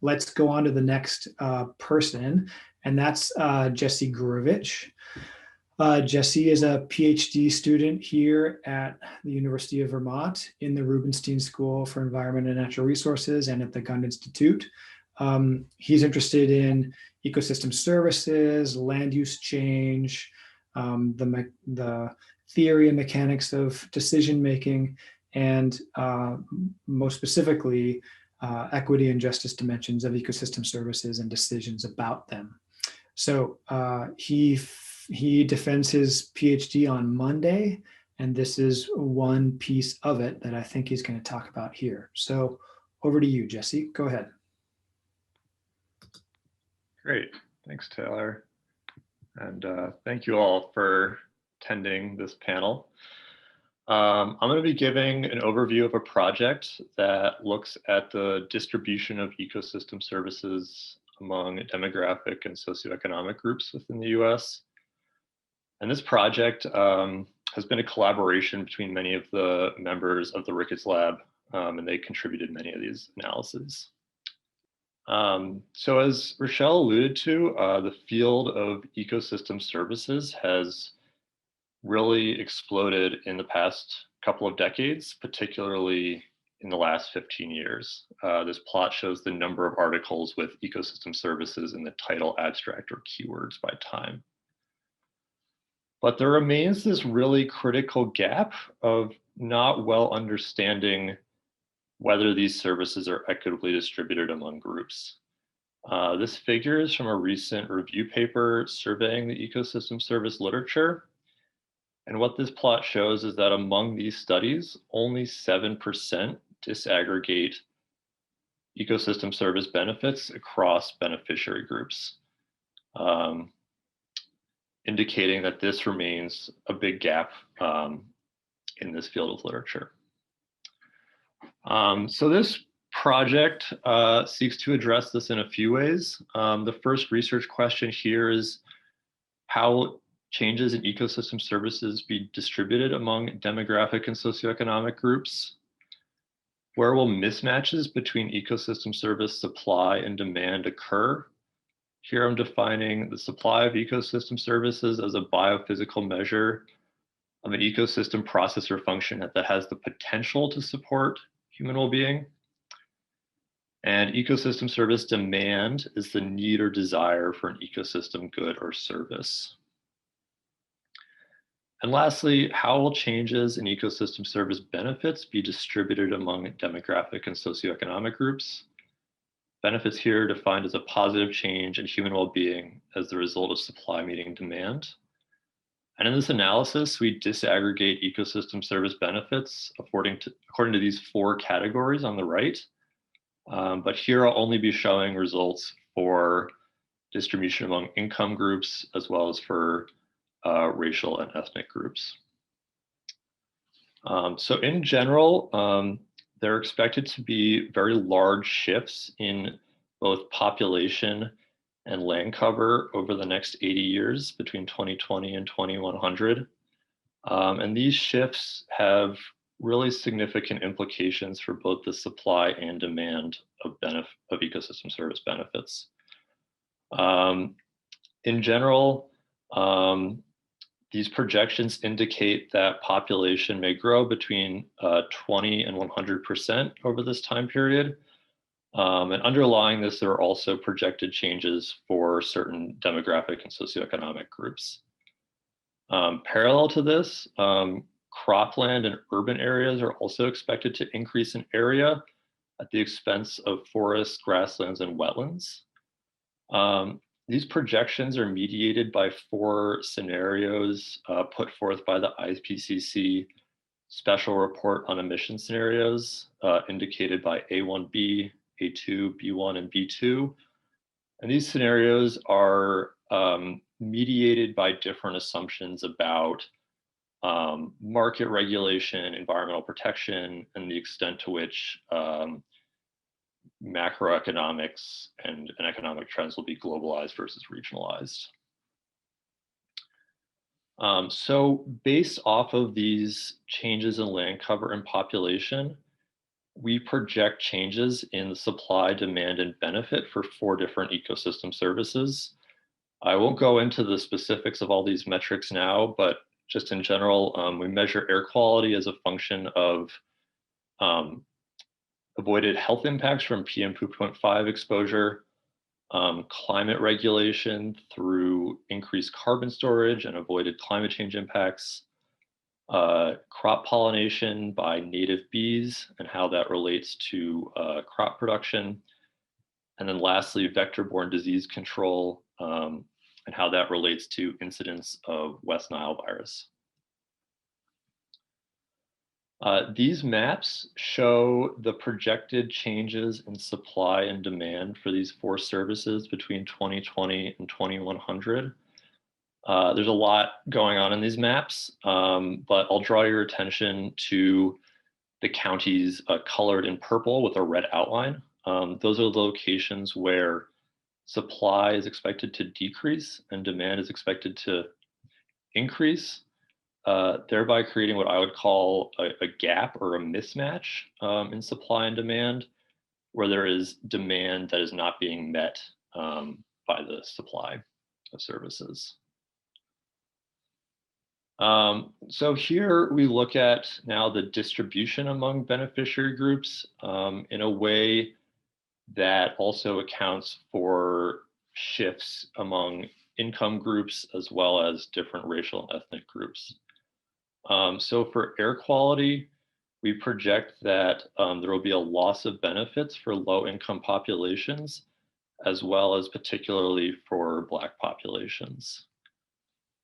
let's go on to the next person, and that's Jesse Gourevitch. Jesse is a PhD student here at the University of Vermont in the Rubenstein School for Environment and Natural Resources and at the Gund Institute. He's interested in ecosystem services, land use change, the theory and mechanics of decision making, and most specifically, equity and justice dimensions of ecosystem services and decisions about them. So he defends his PhD on Monday, and this is one piece of it that I think he's going to talk about here. So over to you, Jesse. Go ahead. Great. Thanks, Taylor. And thank you all for attending this panel. I'm going to be giving an overview of a project that looks at the distribution of ecosystem services among demographic and socioeconomic groups within the US. And this project has been a collaboration between many of the members of the Ricketts Lab, and they contributed many of these analyses. So as Rochelle alluded to, the field of ecosystem services has really exploded in the past couple of decades, particularly in the last 15 years. This plot shows the number of articles with ecosystem services in the title, abstract, or keywords by time. But there remains this really critical gap of not well understanding whether these services are equitably distributed among groups. This figure is from a recent review paper surveying the ecosystem service literature. And what this plot shows is that among these studies, only 7% disaggregate ecosystem service benefits across beneficiary groups, indicating that this remains a big gap in this field of literature. So this project seeks to address this in a few ways. The first research question here is how changes in ecosystem services be distributed among demographic and socioeconomic groups? Where will mismatches between ecosystem service supply and demand occur? Here I'm defining the supply of ecosystem services as a biophysical measure of an ecosystem process or function that has the potential to support human well-being. And ecosystem service demand is the need or desire for an ecosystem good or service. And lastly, how will changes in ecosystem service benefits be distributed among demographic and socioeconomic groups? Benefits here are defined as a positive change in human well-being as the result of supply meeting demand. And in this analysis, we disaggregate ecosystem service benefits according to these four categories on the right. But here I'll only be showing results for distribution among income groups as well as for racial and ethnic groups. So in general, there are expected to be very large shifts in both population and land cover over the next 80 years between 2020 and 2100. And these shifts have really significant implications for both the supply and demand of ecosystem service benefits. In general, these projections indicate that population may grow between 20 and 100% over this time period. And underlying this, there are also projected changes for certain demographic and socioeconomic groups. Parallel to this, cropland and urban areas are also expected to increase in area at the expense of forests, grasslands, and wetlands. These projections are mediated by four scenarios put forth by the IPCC Special Report on Emission Scenarios, indicated by A1B, A2, B1, and B2. And these scenarios are mediated by different assumptions about market regulation, environmental protection, and the extent to which macroeconomics and economic trends will be globalized versus regionalized. So based off of these changes in land cover and population, we project changes in the supply, demand, and benefit for 4 different ecosystem services. I won't go into the specifics of all these metrics now, but just in general, we measure air quality as a function of avoided health impacts from PM2.5 exposure, climate regulation through increased carbon storage and avoided climate change impacts, crop pollination by native bees and how that relates to crop production, and then lastly, vector-borne disease control and how that relates to incidence of West Nile virus. These maps show the projected changes in supply and demand for these 4 services between 2020 and 2100. There's a lot going on in these maps, but I'll draw your attention to the counties colored in purple with a red outline. Those are the locations where supply is expected to decrease and demand is expected to increase, thereby creating what I would call a gap or a mismatch in supply and demand, where there is demand that is not being met by the supply of services. So here we look at now the distribution among beneficiary groups in a way that also accounts for shifts among income groups as well as different racial and ethnic groups. So for air quality, we project that there will be a loss of benefits for low-income populations, as well as particularly for Black populations.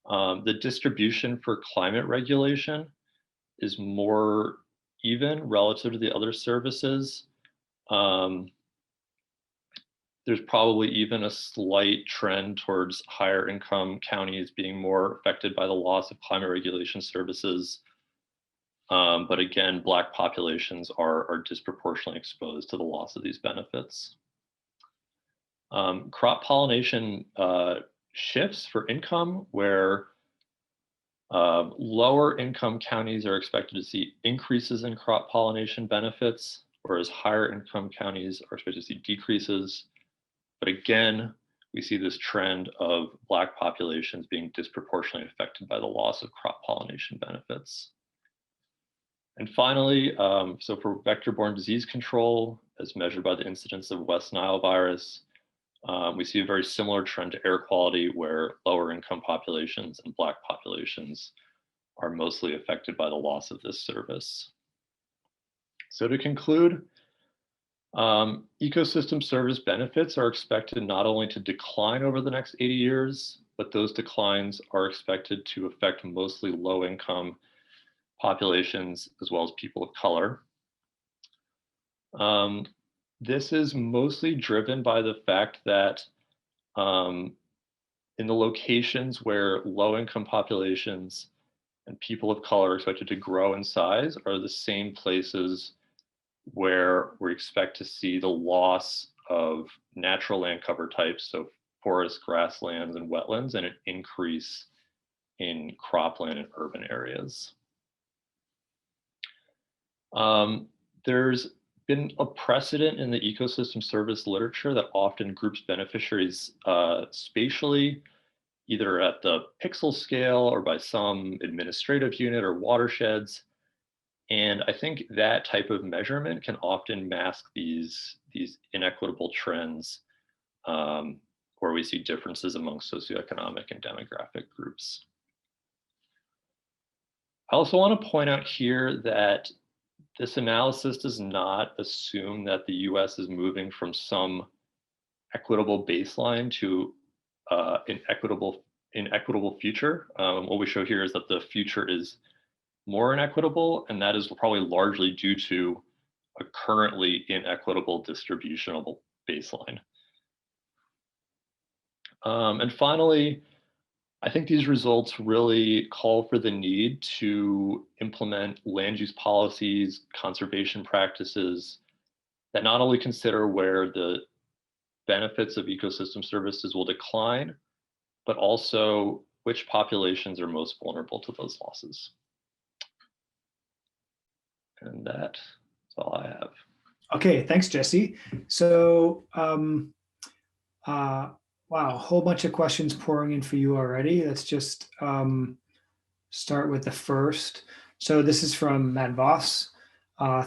The distribution for climate regulation is more even relative to the other services. There's probably even a slight trend towards higher income counties being more affected by the loss of climate regulation services. But again, Black populations are disproportionately exposed to the loss of these benefits. Crop pollination shifts for income, where lower income counties are expected to see increases in crop pollination benefits, whereas higher income counties are expected to see decreases. But again, we see this trend of Black populations being disproportionately affected by the loss of crop pollination benefits. And finally, so for vector-borne disease control, as measured by the incidence of West Nile virus, we see a very similar trend to air quality, where lower income populations and Black populations are mostly affected by the loss of this service. So to conclude, ecosystem service benefits are expected not only to decline over the next 80 years, but those declines are expected to affect mostly low-income populations as well as people of color. This is mostly driven by the fact that in the locations where low-income populations and people of color are expected to grow in size are the same places where we expect to see the loss of natural land cover types, so forests, grasslands, and wetlands, and an increase in cropland and urban areas. There's been a precedent in the ecosystem service literature that often groups beneficiaries spatially, either at the pixel scale or by some administrative unit or watersheds. And I think that type of measurement can often mask these inequitable trends where we see differences among socioeconomic and demographic groups. I also want to point out here that this analysis does not assume that the US is moving from some equitable baseline to an inequitable future. What we show here is that the future is more inequitable, and that is probably largely due to a currently inequitable distributional baseline. And finally, I think these results really call for the need to implement land use policies, conservation practices that not only consider where the benefits of ecosystem services will decline, but also which populations are most vulnerable to those losses. And that is all I have. Okay, thanks, Jesse. So, wow, a whole bunch of questions pouring in for you already. Let's just start with the first. So this is from Matt Voss.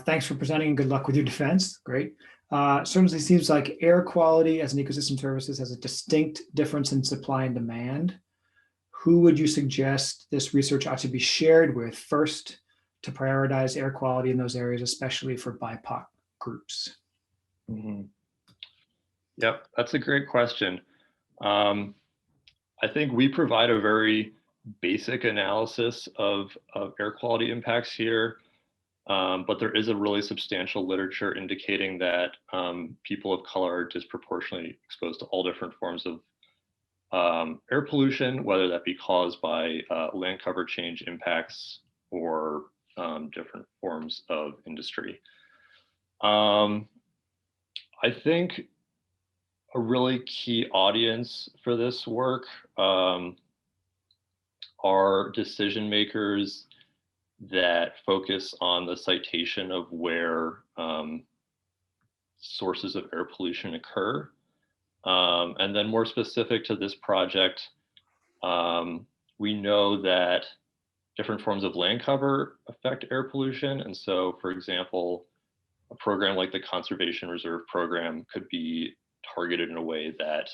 Thanks for presenting and good luck with your defense. Great. Certainly seems like air quality as an ecosystem services has a distinct difference in supply and demand. Who would you suggest this research ought to be shared with first to prioritize air quality in those areas, especially for BIPOC groups? Mm-hmm. Yep, that's a great question. I think we provide a very basic analysis of air quality impacts here, but there is a really substantial literature indicating that people of color are disproportionately exposed to all different forms of air pollution, whether that be caused by land cover change impacts or different forms of industry. I think a really key audience for this work are decision makers that focus on the citation of where sources of air pollution occur. And then more specific to this project, we know that different forms of land cover affect air pollution. And so, for example, a program like the Conservation Reserve Program could be targeted in a way that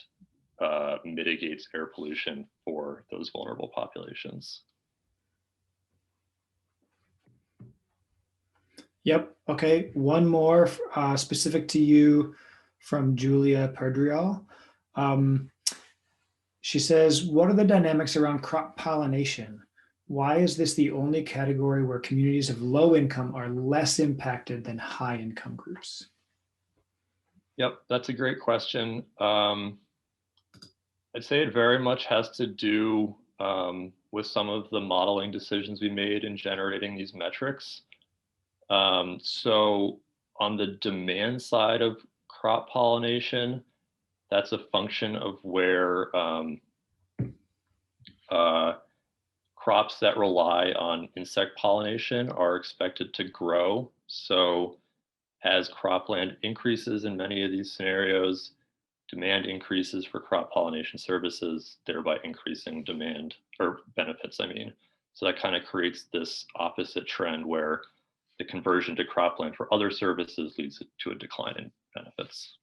mitigates air pollution for those vulnerable populations. Yep. Okay. One more specific to you from Julia Perdrial. She says, what are the dynamics around crop pollination? Why is this the only category where communities of low income are less impacted than high income groups? Yep, that's a great question. I'd say it very much has to do with some of the modeling decisions we made in generating these metrics. So on the demand side of crop pollination, that's a function of where crops that rely on insect pollination are expected to grow. So as cropland increases in many of these scenarios, demand increases for crop pollination services, thereby increasing demand or benefits, I mean. So that kind of creates this opposite trend where the conversion to cropland for other services leads to a decline in benefits.